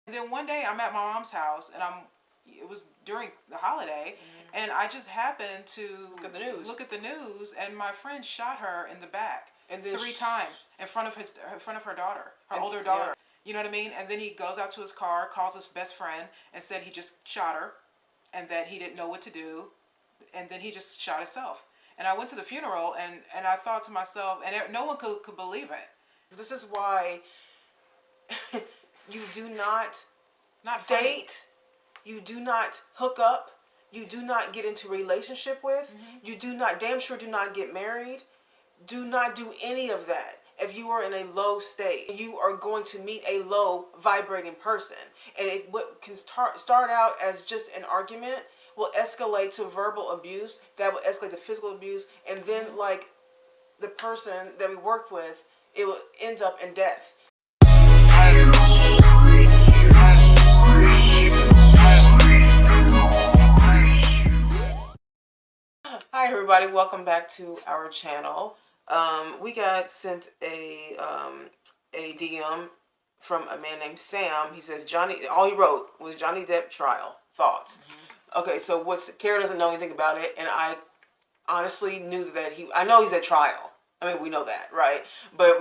And then one day I'm at my mom's house, and it was during the holiday, and I just happened to look at the news, and my friend shot her in the back and 3 times in front of her daughter, her older daughter. Yeah. You know what I mean? And then he goes out to his car, calls his best friend, and said he just shot her, and that he didn't know what to do, and then he just shot himself. And I went to the funeral, and I thought to myself, and no one could believe it. This is why you do not date, you do not hook up, you do not get into a relationship with, you do not, damn sure do not get married, do not do any of that. If you are in a low state, you are going to meet a low vibrating person. And what can start out as just an argument will escalate to verbal abuse, that will escalate to physical abuse, and then like the person that we worked with, it will end up in death. Hi everybody, welcome back to our channel. We got sent a DM from a man named Sam. He says all he wrote was Johnny Depp trial thoughts. Okay, so Kara doesn't know anything about it, and I honestly knew that I know he's at trial. I mean, we know that, right? But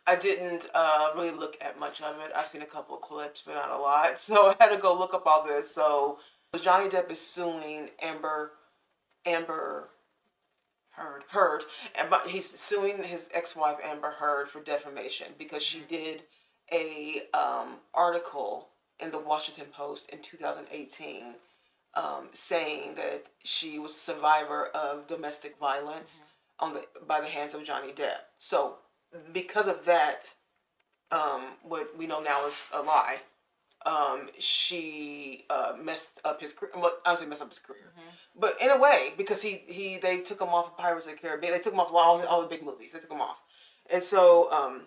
I didn't really look at much of it. I've seen a couple of clips, but not a lot. So I had to go look up all this. So Johnny Depp is suing Amber Heard, but he's suing his ex-wife Amber Heard for defamation because she did a article in the Washington Post in 2018 saying that she was a survivor of domestic violence by the hands of Johnny Depp. So because of that, what we know now is a lie. She messed up his career. Well, I would say messed up his career, but in a way, because they took him off of Pirates of the Caribbean. They took him off all the big movies. They took him off, and so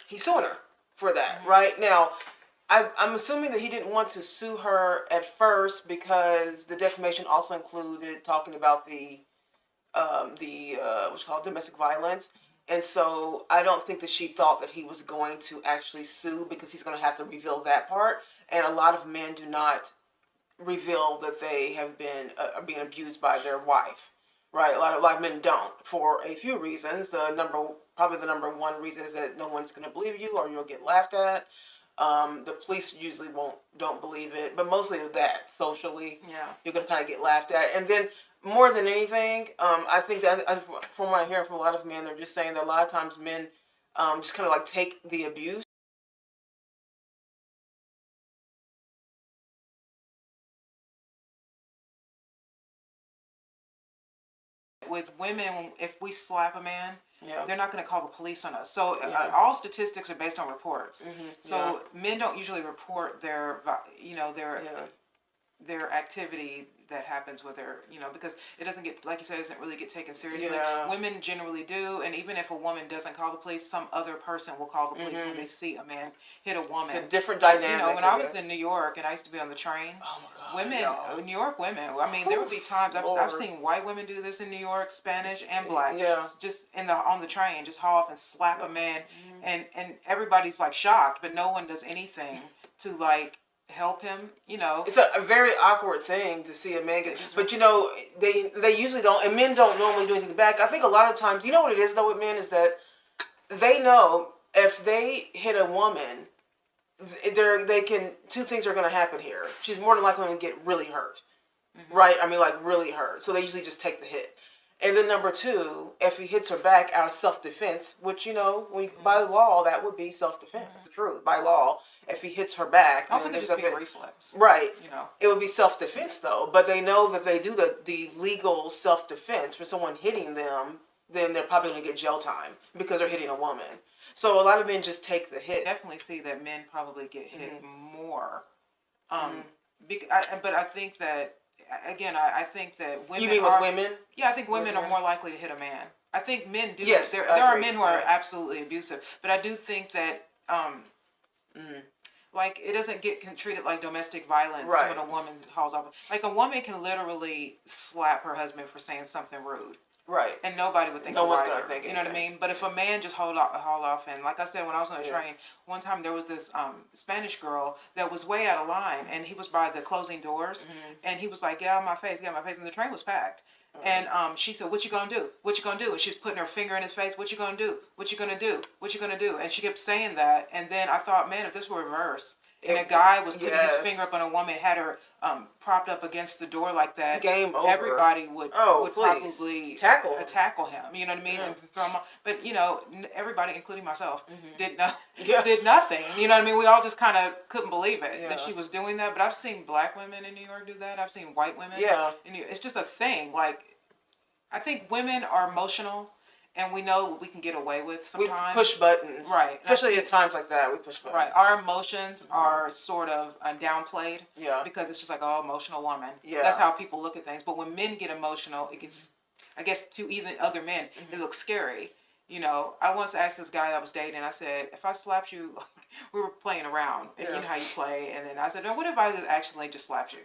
he's suing her for that. Right now, I'm assuming that he didn't want to sue her at first because the defamation also included talking about the what's called domestic violence. And so I don't think that she thought that he was going to actually sue because he's going to have to reveal that part. And a lot of men do not reveal that they have been being abused by their wife, right? A lot of men don't for a few reasons. Probably the number one reason is that no one's going to believe you or you'll get laughed at. The police usually don't believe it, but mostly that socially, you're going to kind of get laughed at. And then more than anything, I think that from what I hear from a lot of men, they're just saying that a lot of times men just kind of like take the abuse. With women, if we slap a man, they're not going to call the police on us. So all statistics are based on reports. So men don't usually report their activity that happens with their, because it doesn't get, like you said, it doesn't really get taken seriously. Women generally do, and even if a woman doesn't call the police, some other person will call the police when they see a man hit a woman. It's a different dynamic. When I was in New York and I used to be on the train, oh my God, women, New York women, I mean, there would be times I've seen white women do this in New York, Spanish and black, just on the train, just haul up and slap a man, and everybody's like shocked, but no one does anything to like help him. It's a very awkward thing to see a man get, but they usually don't, and men don't normally do anything back. I think a lot of times, you know what it is though with men is that they know if they hit a woman, two things are going to happen here. She's more than likely going to get really hurt, right? I mean, like really hurt. So they usually just take the hit. And then number two, if he hits her back out of self-defense, which, by law, that would be self-defense. It's true. By law, if he hits her back... Also, could just be a reflex. Right. It would be self-defense, though. But they know that they do the legal self-defense for someone hitting them, then they're probably going to get jail time because they're hitting a woman. So a lot of men just take the hit. I definitely see that men probably get hit more. But I think that... Again, I think that women. You mean with women? Yeah, I think women are more likely to hit a man. I think men do. Yes, there are men who are absolutely abusive, but I do think that like it doesn't get treated like domestic violence when a woman hauls off. Like a woman can literally slap her husband for saying something rude. Right. And nobody would think no one's wiser. gonna think you know what I mean? But if a man just haul off, and like I said, when I was on the train, one time there was this Spanish girl that was way out of line, and he was by the closing doors, and he was like, "Get out of my face, get out of my face," and the train was packed. And she said, "What you gonna do? What you gonna do?" And she's putting her finger in his face. "What you gonna do? What you gonna do? What you gonna do?" And she kept saying that. And then I thought, man, if this were reversed, and a guy was putting his finger up on a woman, had her propped up against the door like that, game over. Everybody would probably tackle him. You know what I mean? And throw him off. But you know, everybody, including myself, did nothing. You know what I mean? We all just kind of couldn't believe it that she was doing that. But I've seen black women in New York do that. I've seen white women. Yeah. It's just a thing. Like, I think women are emotional. And we know what we can get away with sometimes. We push buttons. Right. Especially at times like that, we push buttons. Right. Our emotions are sort of downplayed. Yeah. Because it's just like, oh, emotional woman. Yeah. That's how people look at things. But when men get emotional, it gets, I guess, to even other men, it looks scary. You know, I once asked this guy I was dating, I said, if I slapped you, we were playing around, and you know how you play, and then I said, no, what if I just accidentally just slapped you?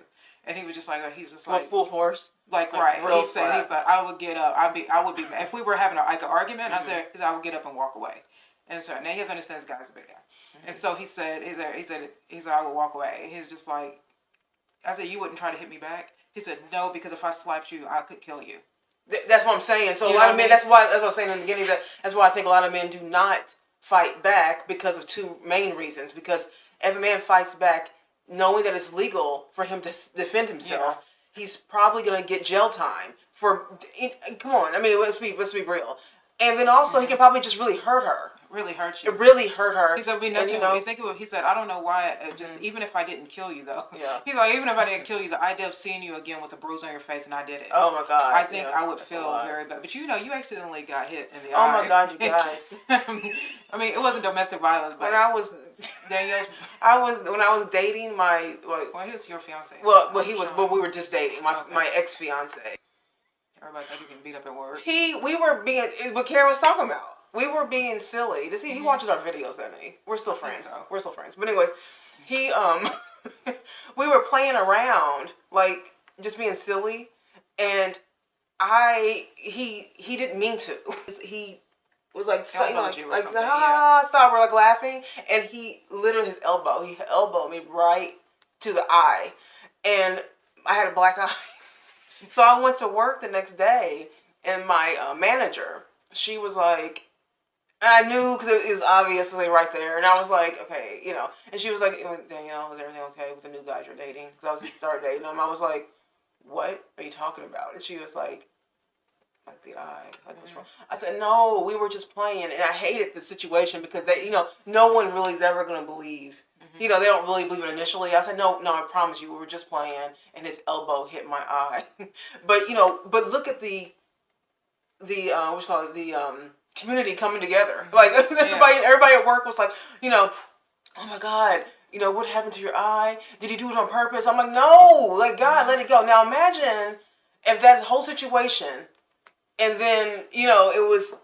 And he was just like, he's just like full force, like right. He said, he's like, I would get up. I would be. If we were having an argument, I said, I would get up and walk away. And so now you have to understand, this guy's a big guy. And so he said, I would walk away. He was just like, I said, you wouldn't try to hit me back? He said, no, because if I slapped you, I could kill you. That's what I'm saying. So a lot of men. That's what I was saying in the beginning. That's why I think a lot of men do not fight back, because of two main reasons. Because if a man fights back, knowing that it's legal for him to defend himself, he's probably gonna get jail time for. Come on, I mean, let's be real. And then also, he can probably just really hurt her. Really hurt you. It really hurt her. He said, "Be nothing." He said, "I don't know why. Just even if I didn't kill you, though." Yeah. He's like, even if I didn't kill you, the idea of seeing you again with a bruise on your face, and I did it. Oh my God. I think I would feel very bad. But you know, you accidentally got hit in the eye. Oh my God, you guys. I mean, it wasn't domestic violence, but when I was when I was dating my he was your fiance. Well, he was, but we were just dating my ex fiance. Everybody thought you can beat up at work. We were being what Karen was talking about. We were being silly. He watches our videos, doesn't he? We're still friends. So. We're still friends. But anyways, he we were playing around, like just being silly, and he didn't mean to. He was like, stop. We're like laughing, and he literally he elbowed me right to the eye, and I had a black eye. So I went to work the next day, and my manager, she was like, and I knew because it was obviously right there, and I was like, okay, you know, and she was like, Danielle, is everything okay with the new guys you're dating? Because I was just started dating him. I was like, what are you talking about? And she was like the eye, like what's wrong? I said, no, we were just playing, and I hated the situation because no one really is ever gonna believe. You know, they don't really believe it initially. I said, no, I promise you, we were just playing, and his elbow hit my eye. But look at the community coming together. Like everybody at work was like, oh my God, what happened to your eye? Did you do it on purpose? I'm like, no, like God, let it go. Now imagine if that whole situation, and then it was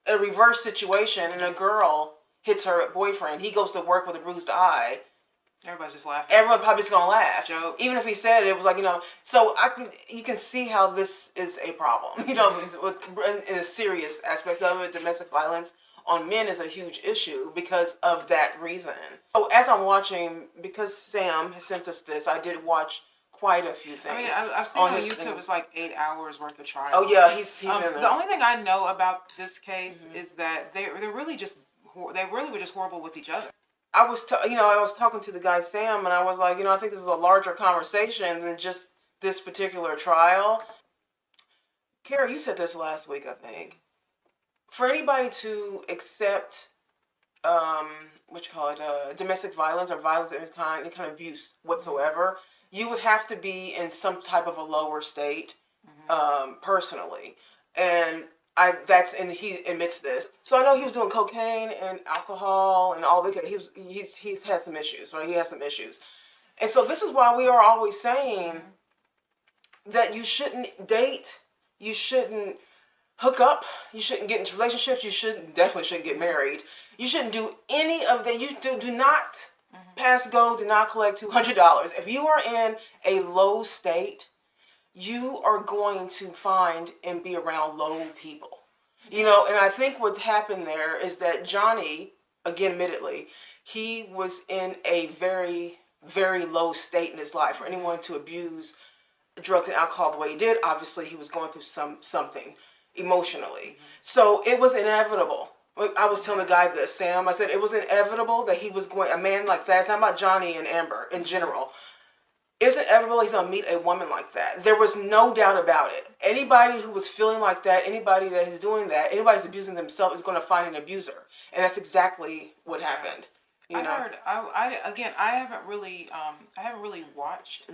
a reverse situation, and a girl hits her boyfriend. He goes to work with a bruised eye. Everybody's just laughing. Everyone probably just gonna laugh. Even if he said it was like, So you can see how this is a problem. In a serious aspect of it, domestic violence on men is a huge issue because of that reason. So as I'm watching, because Sam has sent us this, I did watch quite a few things. I mean, I've seen on YouTube, it's like 8 hours worth of trial. Oh yeah, he's in there. The only thing I know about this case is that they really were just horrible with each other. I was talking to the guy Sam, and I was like, I think this is a larger conversation than just this particular trial. Kara, you said this last week, I think. For anybody to accept, domestic violence or violence of any kind of abuse whatsoever, you would have to be in some type of a lower state, personally, and he admits this. So I know he was doing cocaine and alcohol and all the. He's had some issues, right? He has some issues, and so this is why we are always saying that you shouldn't date, you shouldn't hook up, you shouldn't get into relationships, you definitely shouldn't get married, you shouldn't do any of that. You do not pass go, do not collect $200. If you are in a low state, you are going to find and be around low people. You know, and I think what happened there is that Johnny, again, admittedly, he was in a very, very low state in his life. For anyone to abuse drugs and alcohol the way he did, obviously he was going through something emotionally. So it was inevitable. I was telling the guy this, Sam, I said it was inevitable that he was going, a man like that, it's not about Johnny and Amber in general. It's inevitable he's going to meet a woman like that. There was no doubt about it. Anybody who was feeling like that, anybody that is doing that, anybody who's abusing themselves is going to find an abuser. And that's exactly what happened. You know? I haven't really watched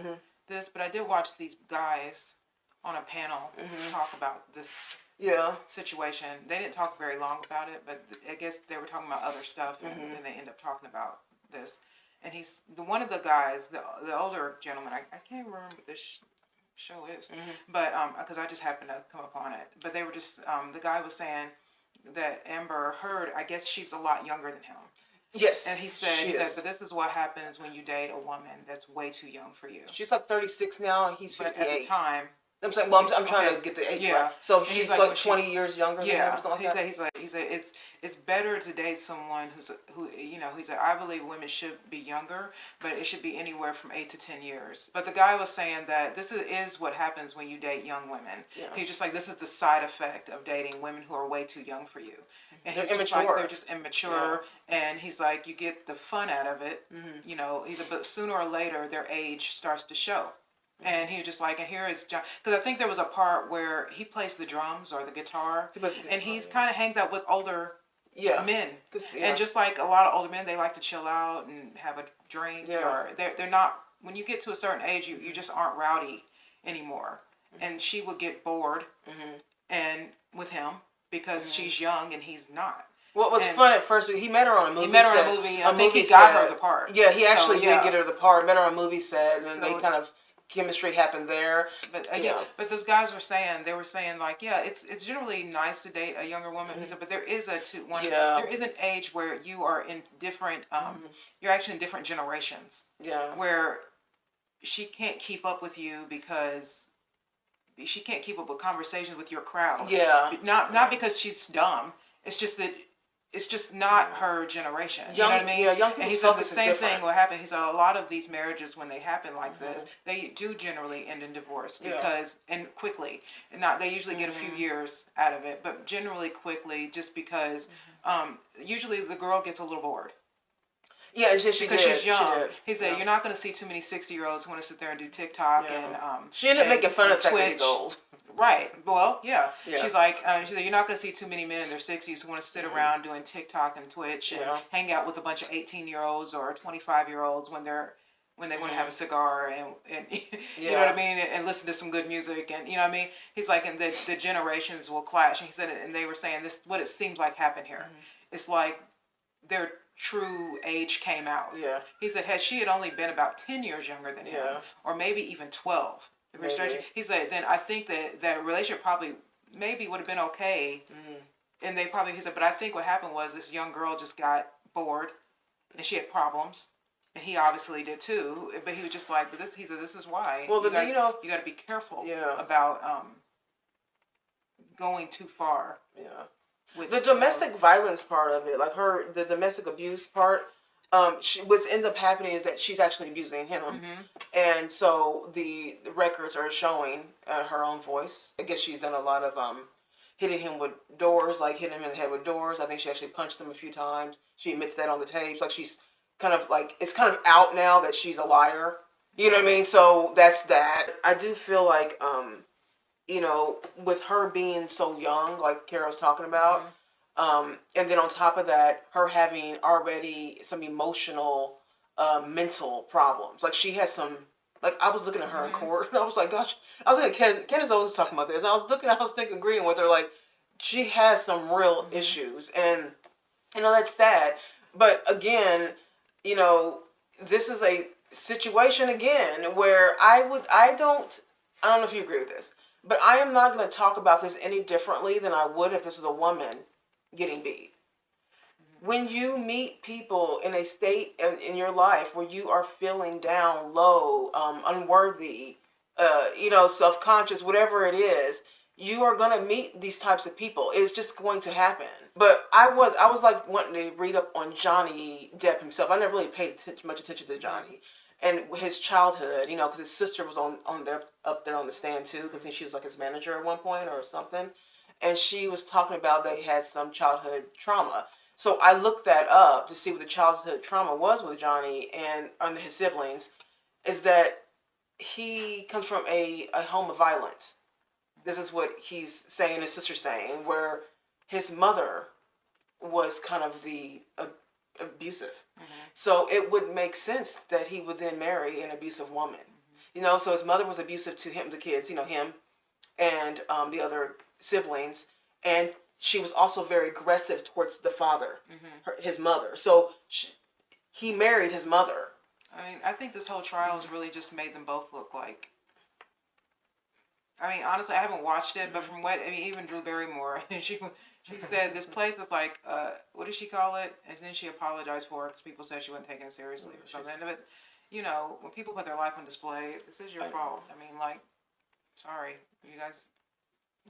this, but I did watch these guys on a panel talk about this situation. They didn't talk very long about it, but I guess they were talking about other stuff, and then they end up talking about this. And he's one of the guys, the older gentleman. I can't remember what this show is, but because I just happened to come upon it. But they were just the guy was saying that Amber Heard, I guess she's a lot younger than him. Yes. And he said, but this is what happens when you date a woman that's way too young for you. She's like 36 now, and he's 58. But at the time. I'm saying, well, I'm trying to get the age right. So he's like 20 years younger than her or something like that? He said it's better to date someone he said, I believe women should be younger, but it should be anywhere from 8 to 10 years. But the guy was saying that this is what happens when you date young women. Yeah. He's just like, this is the side effect of dating women who are way too young for you. And they're immature. They're just immature, and he's like, you get the fun out of it. You know, but sooner or later their age starts to show. And he was just like, and here is John, because I think there was a part where he plays the drums or the guitar, and he's kind of hangs out with older men, and just like a lot of older men, they like to chill out and have a drink, or they're not. When you get to a certain age, you just aren't rowdy anymore, and she would get bored, and with him because she's young and he's not. What was fun at first, he met her on a movie set. He met her on a movie, and I think he got her the part. Yeah, he actually did get her the part, met her on a movie set, and they kind of, chemistry happened there. But but those guys were saying, like, it's generally nice to date a younger woman. He said, but there is there is an age where you are in different, you're actually in different generations. Yeah. Where she can't keep up with you because she can't keep up with conversations with your crowd. Yeah. Not because she's dumb. It's just that it's just not her generation. You know what I mean? Yeah, young people. And he said the same thing will happen. He said a lot of these marriages, when they happen like this, they do generally end in divorce because and quickly. And they usually get a few years out of it, but generally quickly, just because usually the girl gets a little bored. Yeah, because she's young. He said you're not going to see too many 60-year-olds who want to sit there and do TikTok and she ended up making fun of the fact that he's old. Right. Well, yeah. She's like, you're not going to see too many men in their 60s who want to sit around doing TikTok and Twitch and hang out with a bunch of 18-year-olds or 25-year-olds when they want to have a cigar and you know what I mean, and listen to some good music, and you know what I mean. He's like, and the generations will clash. And he said, and they were saying this, what it seems like happened here. It's like their true age came out. Yeah. He said, had she only been about 10 years younger than him, or maybe even 12. He said, then I think that relationship probably maybe would have been okay. And he said, but I think what happened was this young girl just got bored and she had problems. And he obviously did too. But he was just like, he said, this is why. Well, you got to be careful about going too far. Yeah. The domestic violence part of it, like the domestic abuse part, what's ends up happening is that she's actually abusing him, and so the records are showing her own voice. I guess she's done a lot of hitting him with doors, like hitting him in the head with doors. I think she actually punched him a few times. She admits that on the tapes. Like she's kind of like, it's kind of out now that she's a liar. You know what I mean? So that's that. I do feel like, you know, with her being so young, like Carol's talking about, and then on top of that, her having already some emotional, mental problems. Like she has some, like I was looking at her in court and I was like, gosh, I was looking at Candace always talking about this. I was thinking, agreeing with her, like she has some real issues, and you know, that's sad. But again, you know, this is a situation again where I don't know if you agree with this, but I am not going to talk about this any differently than I would if this was a woman getting beat. When you meet people in a state in your life where you are feeling down, low, unworthy, self-conscious, whatever it is, you are going to meet these types of people. It's just going to happen. But I was like wanting to read up on Johnny Depp himself. I never really paid much attention to Johnny and his childhood, because his sister was up there on the stand too, because she was like his manager at one point or something. And she was talking about they had some childhood trauma. So I looked that up to see what the childhood trauma was with Johnny and his siblings. Is that he comes from a home of violence. This is what he's saying, his sister's saying, where his mother was kind of the abusive. So it would make sense that he would then marry an abusive woman. So his mother was abusive to him, the kids, him and the other siblings. And she was also very aggressive towards the father, his mother. So he married his mother. I mean, I think this whole trial has really just made them both look like. I mean, honestly, I haven't watched it, but from even Drew Barrymore, she said this place is like, what did she call it? And then she apologized for it because people said she wasn't taking it seriously or something. But, when people put their life on display, this is your fault. I mean, like, sorry, you guys,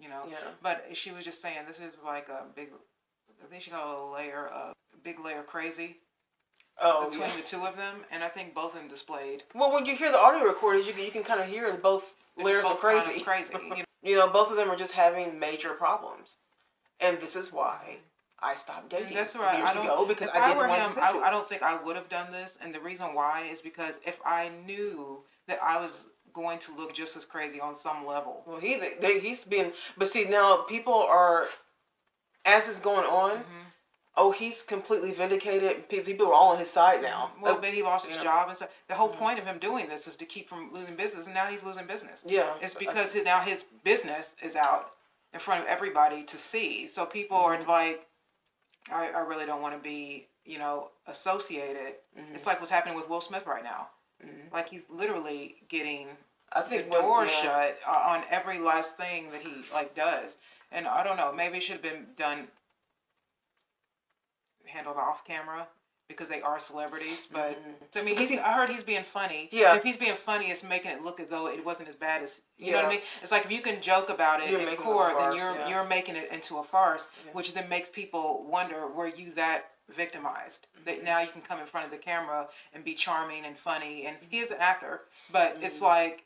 Yeah. But she was just saying this is like a big, I think she called it a big layer of crazy. Between the two of them, and I think both of them displayed. Well, when you hear the audio recordings, you can kind of hear both layers of crazy. Kind of crazy. Both of them are just having major problems, and this is why I stopped dating years ago, because I didn't want to. I don't think I would have done this, and the reason why is because if I knew that I was going to look just as crazy on some level. Well, he's been, but see now people are, as it's going on. Oh, he's completely vindicated. People are all on his side now. Well, but he lost his job and stuff. The whole point of him doing this is to keep from losing business, and now he's losing business. Yeah. It's because now his business is out in front of everybody to see. So people are like, I really don't want to be, associated. It's like what's happening with Will Smith right now. Like he's literally getting the door shut on every last thing that he does. And I don't know, maybe it should have been handled off camera because they are celebrities, but I mean, I heard he's being funny. Yeah. And if he's being funny, it's making it look as though it wasn't as bad as you know what I mean. It's like if you can joke about it in court, then you're making it into a farce, which then makes people wonder: were you that victimized? That now you can come in front of the camera and be charming and funny, and he is an actor, but it's like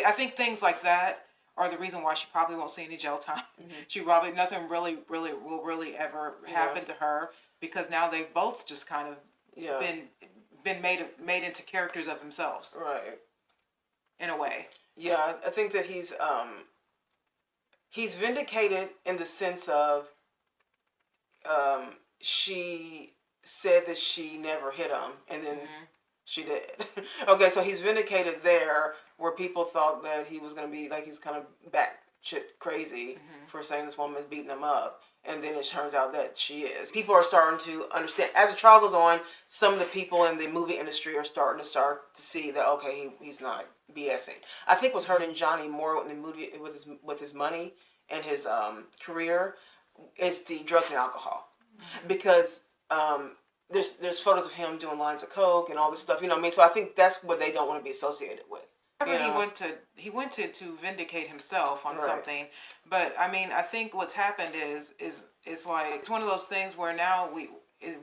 I think things like that are the reason why she probably won't see any jail time. She probably nothing really will ever happen to her. Because now they've both just kind of been made into characters of themselves, right? In a way. Yeah, I think that he's vindicated in the sense of she said that she never hit him, and then she did. Okay, so he's vindicated there, where people thought that he was going to be like he's kind of batshit crazy for saying this woman is beating him up. And then it turns out that she is. People are starting to understand. As the trial goes on, some of the people in the movie industry are starting to see that, okay, he's not BSing. I think what's hurting Johnny more in the movie with his money and his career is the drugs and alcohol. Because there's photos of him doing lines of coke and all this stuff. You know what I mean? So I think that's what they don't want to be associated with. He went to vindicate himself on something, but I mean, I think what's happened is like it's one of those things where now we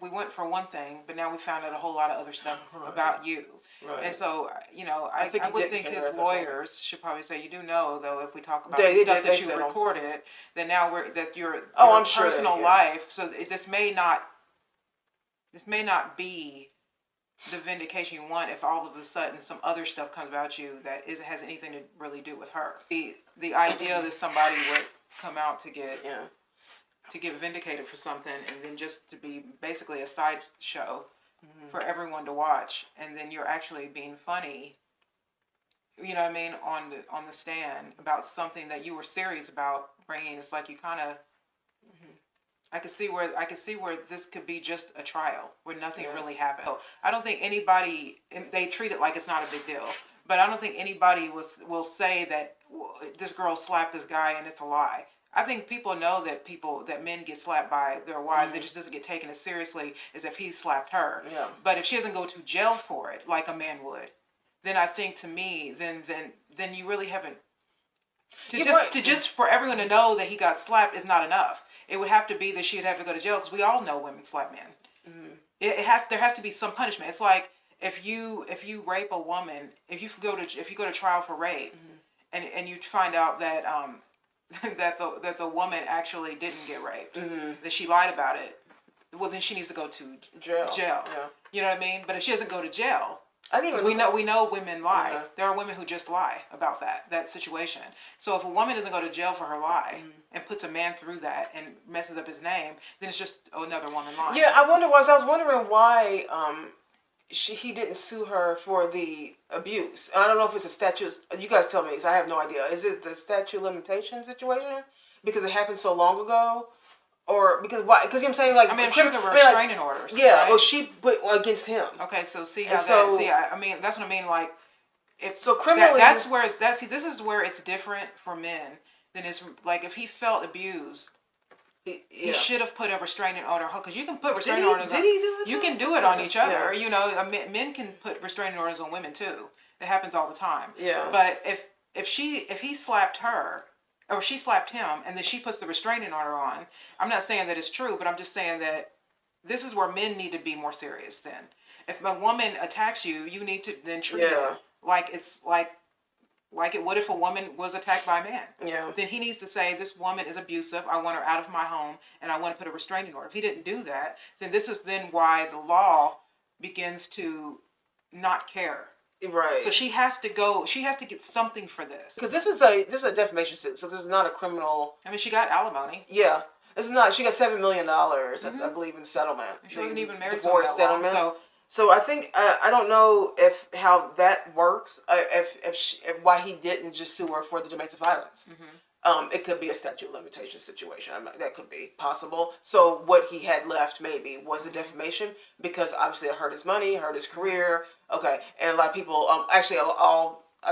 went for one thing, but now we found out a whole lot of other stuff about you. Right. And so, I would think his lawyers should probably say, you do know, though, if we talk about the stuff that you recorded, then now your personal life. So this may not be the vindication you want if all of a sudden some other stuff comes about you that has anything to really do with her. The idea that somebody would come out to get vindicated for something and then just to be basically a sideshow for everyone to watch, and then you're actually being funny, you know what I mean, on the stand about something that you were serious about bringing. It's like you kind of I could see where this could be just a trial where nothing really happened. So I don't think anybody, they treat it like it's not a big deal, but I don't think anybody will say that this girl slapped this guy and it's a lie. I think people know that men get slapped by their wives. It just doesn't get taken as seriously as if he slapped her. Yeah. But if she doesn't go to jail for it, like a man would, then I think to me, then you really haven't. Just for everyone to know that he got slapped is not enough. It would have to be that she'd have to go to jail because we all know women slap men. Mm-hmm. There has to be some punishment. It's like if you rape a woman, if you go to trial for rape, mm-hmm. and you find out that that the woman actually didn't get raped, mm-hmm. that she lied about it, well then she needs to go to jail. Yeah. You know what I mean? But if she doesn't go to jail, we know women lie. Yeah. There are women who just lie about that situation. So if a woman doesn't go to jail for her lie, mm-hmm. and puts a man through that and messes up his name, then it's just another woman lying. Yeah, I was wondering why he didn't sue her for the abuse. I don't know if it's a statute. You guys tell me, because I have no idea. Is it the statute of limitation situation because it happened so long ago? Or because why? Because you know what I'm saying, like, I'm sure there were restraining orders. Yeah, right? Well, she put against him. Okay, so I mean, that's what I mean. Like, if so criminally, this is where it's different for men than it's like if he felt abused. He should have put a restraining order, because you can put restraining orders. Did he do it? You can do it on each other. Yeah. You know, men can put restraining orders on women too. It happens all the time. Yeah. But if he slapped her, or she slapped him, and then she puts the restraining order on, I'm not saying that it's true, but I'm just saying that this is where men need to be more serious then. If a woman attacks you, you need to then treat it like it's like it would if a woman was attacked by a man. Yeah. Then he needs to say, this woman is abusive, I want her out of my home, and I want to put a restraining order. If he didn't do that, then this is then why the law begins to not care. Right. So she has to get something for this. Because this is a defamation suit, so this is not a criminal. I mean, she got alimony. Yeah. It's not. She got $7 million, mm-hmm. I believe, in settlement. She wasn't even married to him that settlement. Long, so I think I don't know how that works. If why he didn't just sue her for the domestic violence. Mm-hmm. It could be a statute of limitation situation. That could be possible. So what he had left maybe was a defamation, because obviously it hurt his money, hurt his career. Okay, and a lot of people I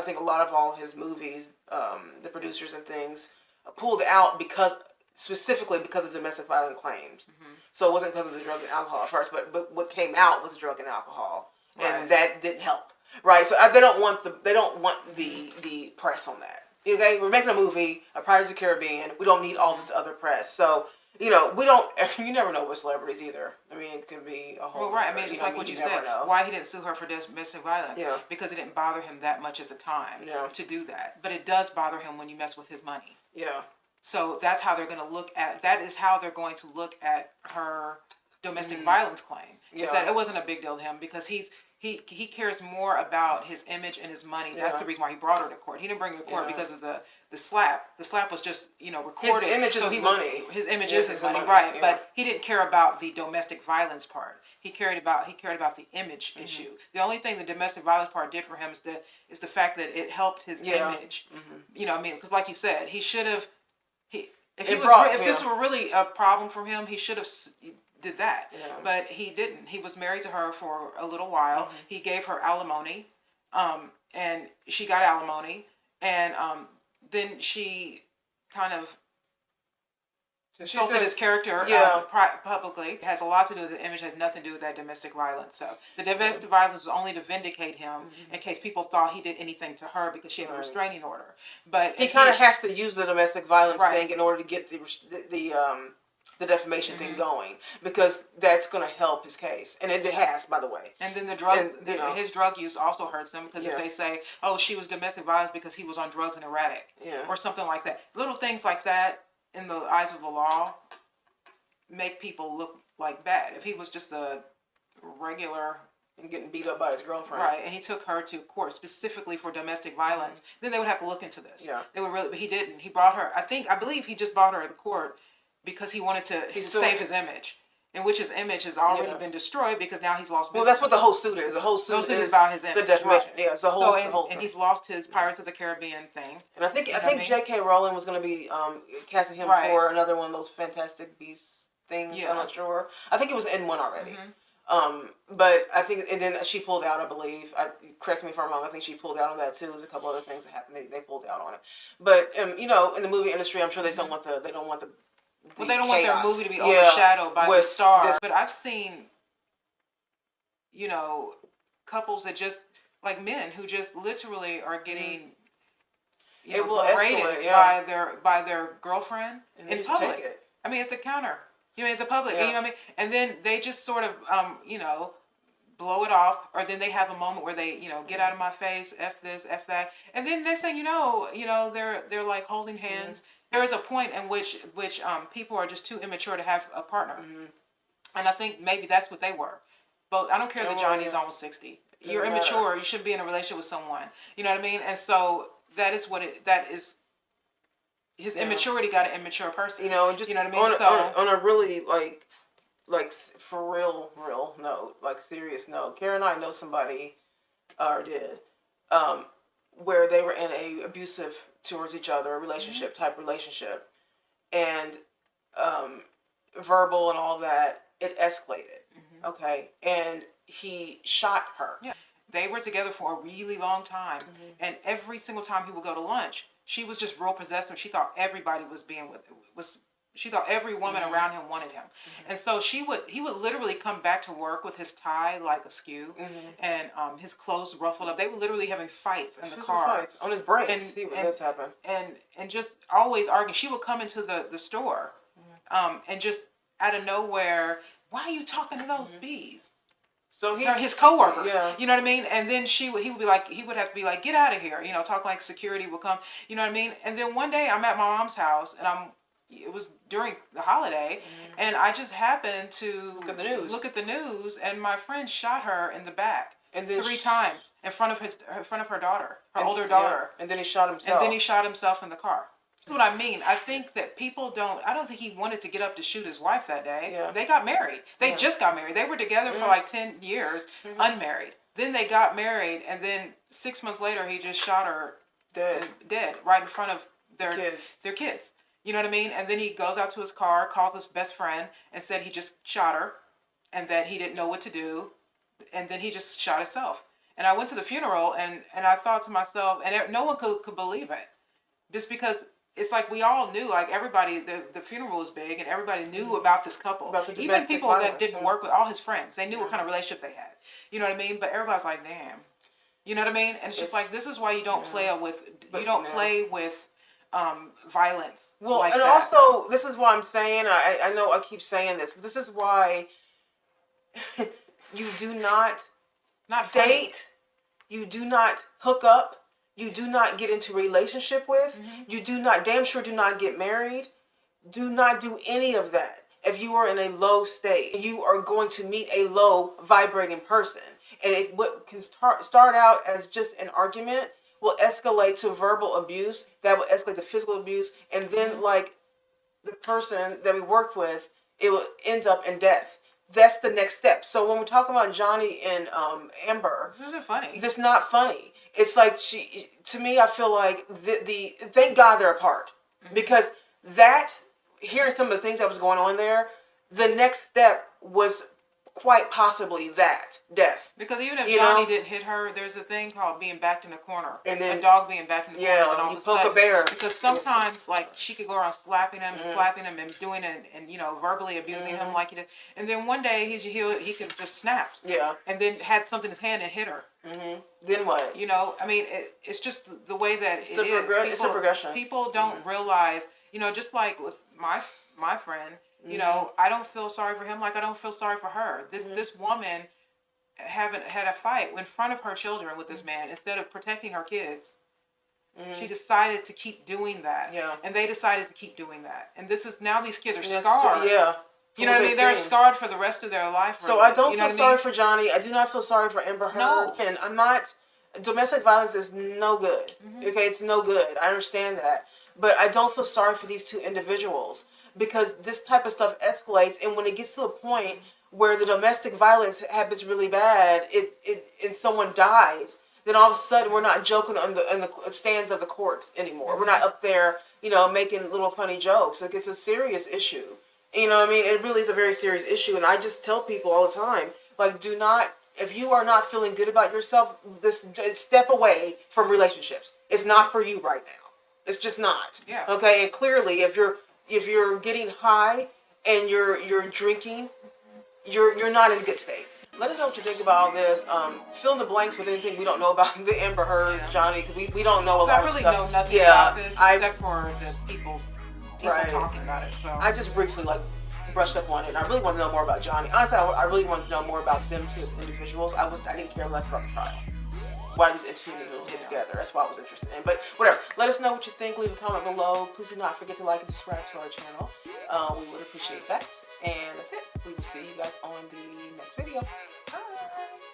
think a lot of all his movies, the producers and things pulled out specifically because of domestic violence claims. Mm-hmm. So it wasn't because of the drug and alcohol at first, but what came out was drug and alcohol, right. And that didn't help, right? So they don't want the press on that. Okay, we're making a movie, a Pirates of the Caribbean. We don't need all this other press. So you never know with celebrities either. I mean, it could be a whole. Well, right. I mean, just like what you said, why he didn't sue her for domestic violence? Yeah. Because it didn't bother him that much at the time. Yeah. To do that, but it does bother him when you mess with his money. Yeah. So that's how they're going to look at. That is how they're going to look at her domestic violence claim. Is that it wasn't a big deal to him because he cares more about his image and his money. That's the reason why he brought her to court. He didn't bring her to court because of the slap. The slap was just recorded. His image is his money. His image is his money, right? Yeah. But he didn't care about the domestic violence part. He cared about the image issue. The only thing the domestic violence part did for him is the fact that it helped his image. Mm-hmm. I mean, because like you said, he should have. If this were really a problem for him, he should have did that. Yeah. But he didn't. He was married to her for a little while. Mm-hmm. He gave her alimony, and she got alimony, and then she kind of insulted his character publicly. It has a lot to do with the image. Has nothing to do with that domestic violence. So the domestic violence was only to vindicate him in case people thought he did anything to her because she had a restraining order. But he kind of has to use the domestic violence thing in order to get the defamation thing going, because that's going to help his case, and it has, by the way. And then the drugs, his drug use also hurts him, because if they say, "Oh, she was domestic violence because he was on drugs and erratic," or something like that, little things like that in the eyes of the law make people look like bad. If he was just a regular and getting beat up by his girlfriend, right, and he took her to court specifically for domestic violence, then they would have to look into this. Yeah, they would really, but he didn't. He brought her. I believe he just brought her to the court because he wanted to save his image, in which his image has already been destroyed because now he's lost business. Well, that's what the whole suit is. The whole suit is about his image. The defamation. Right. Yeah, it's the whole thing. And he's lost his Pirates of the Caribbean thing. And I think J.K. Rowling was going to be casting him for another one of those Fantastic Beasts things. Yeah. I'm not sure. I think it was in one already. Mm-hmm. But I think, and then she pulled out, I believe. Correct me if I'm wrong. I think she pulled out on that too. There's a couple other things that happened. They pulled out on it. But in the movie industry, I'm sure they don't want the well, they don't want their movie to be overshadowed by the stars. But I've seen, couples that just like men who just literally are getting berated by their girlfriend in public. Take it. I mean, at the counter. At the public. You know what I mean? And then they just sort of blow it off, or then they have a moment where they get out of my face, F this, F that, and then next thing they're like holding hands. There is a point in which people are just too immature to have a partner, and I think maybe that's what they were. But I don't care that Johnny's almost 60. You're immature. You shouldn't be in a relationship with someone. You know what I mean? And so that is his immaturity got an immature person. Just what I mean? On a really like for real note, like serious note. Kara and I know somebody, or did, where they were in a abusive towards each other relationship, type relationship, and verbal and all that. It escalated. Okay, and he shot her. Yeah, they were together for a really long time, and every single time he would go to lunch, she was just real possessive. She thought everybody she thought every woman around him wanted him. And so he would literally come back to work with his tie like askew and his clothes ruffled up. They were literally having fights in the car. Fights on his breaks. That's happened. And just always arguing. She would come into the store and just out of nowhere, why are you talking to those bees? So his coworkers, you know what I mean? And then he would be like, he would have to be like, get out of here, talk like security will come, you know what I mean? And then one day I'm at my mom's house and it was during the holiday and I just happened to look at the news and my friend shot her in the back and then 3 times in front of her daughter, her older daughter. And then he shot himself in the car. That's what I mean. I think that I don't think he wanted to get up to shoot his wife that day. Yeah. They got married. They just got married. They were together for like 10 years, unmarried. Then they got married, and then 6 months later, he just shot her dead right in front of their kids. You know what I mean? And then he goes out to his car, calls his best friend, and said he just shot her, and that he didn't know what to do, and then he just shot himself. And I went to the funeral, and I thought to myself, and no one could believe it, just because it's like we all knew, like everybody, the funeral was big, and everybody knew about this couple. Even people that didn't work with, all his friends, they knew what kind of relationship they had. You know what I mean? But everybody's like, damn. You know what I mean? And it's just like, this is why you don't play with violence. Well, like and that. Also, this is why I'm saying, I know I keep saying this, but this is why you do not date, you do not hook up, you do not get into a relationship with, you do not get married, do not do any of that. If you are in a low state, you are going to meet a low vibrating person. And what can start out as just an argument will escalate to verbal abuse, that will escalate to physical abuse, and then like the person that we worked with, it will end up in death. That's the next step. So when we're talking about Johnny and Amber, this isn't funny. This is not funny. It's like to me, I feel like the thank God they're apart, because hearing some of the things that was going on there, the next step was quite possibly death. Because even if Johnny didn't hit her, there's a thing called being backed in the corner. And then a dog being backed in the corner. And all you poke a bear. Because sometimes, like, she could go around slapping him and slapping him and doing it and verbally abusing him like he did. And then one day he could just snap. Yeah. And then had something in his hand and hit her. Then what? I mean, it's just the way that it's it's a progression. People don't realize, just like with my friend, I don't feel sorry for him like I don't feel sorry for her. This woman had a fight in front of her children with this man. Instead of protecting her kids, she decided to keep doing that. Yeah. And they decided to keep doing that. And now these kids are scarred. Yeah. You know what I mean? They're scarred for the rest of their life. So I don't feel sorry for Johnny. I do not feel sorry for Amber Heard. No. And I'm not... Domestic violence is no good. Okay? It's no good. I understand that. But I don't feel sorry for these two individuals, because this type of stuff escalates, and when it gets to a point where the domestic violence happens really bad, and someone dies, then all of a sudden we're not joking in the stands of the courts anymore. We're not up there, making little funny jokes. Like, it's a serious issue. You know what I mean? It really is a very serious issue, and I just tell people all the time, like, if you are not feeling good about yourself, step away from relationships. It's not for you right now. It's just not. Yeah. Okay, and clearly, if you're getting high and you're drinking, you're not in a good state. Let us know what you think about all this. Fill in the blanks with anything we don't know about the Amber Heard, Johnny. We don't know a lot of stuff. I really know nothing about this except for the people talking about it. So I just briefly brushed up on it, and I really want to know more about Johnny. Honestly, I really wanted to know more about them two as individuals. I didn't care less about the trial. Why these two individuals get together? That's what I was interested in. But whatever. Let us know what you think. Leave a comment below. Please do not forget to like and subscribe to our channel. We would appreciate that. And that's it. We will see you guys on the next video. Bye.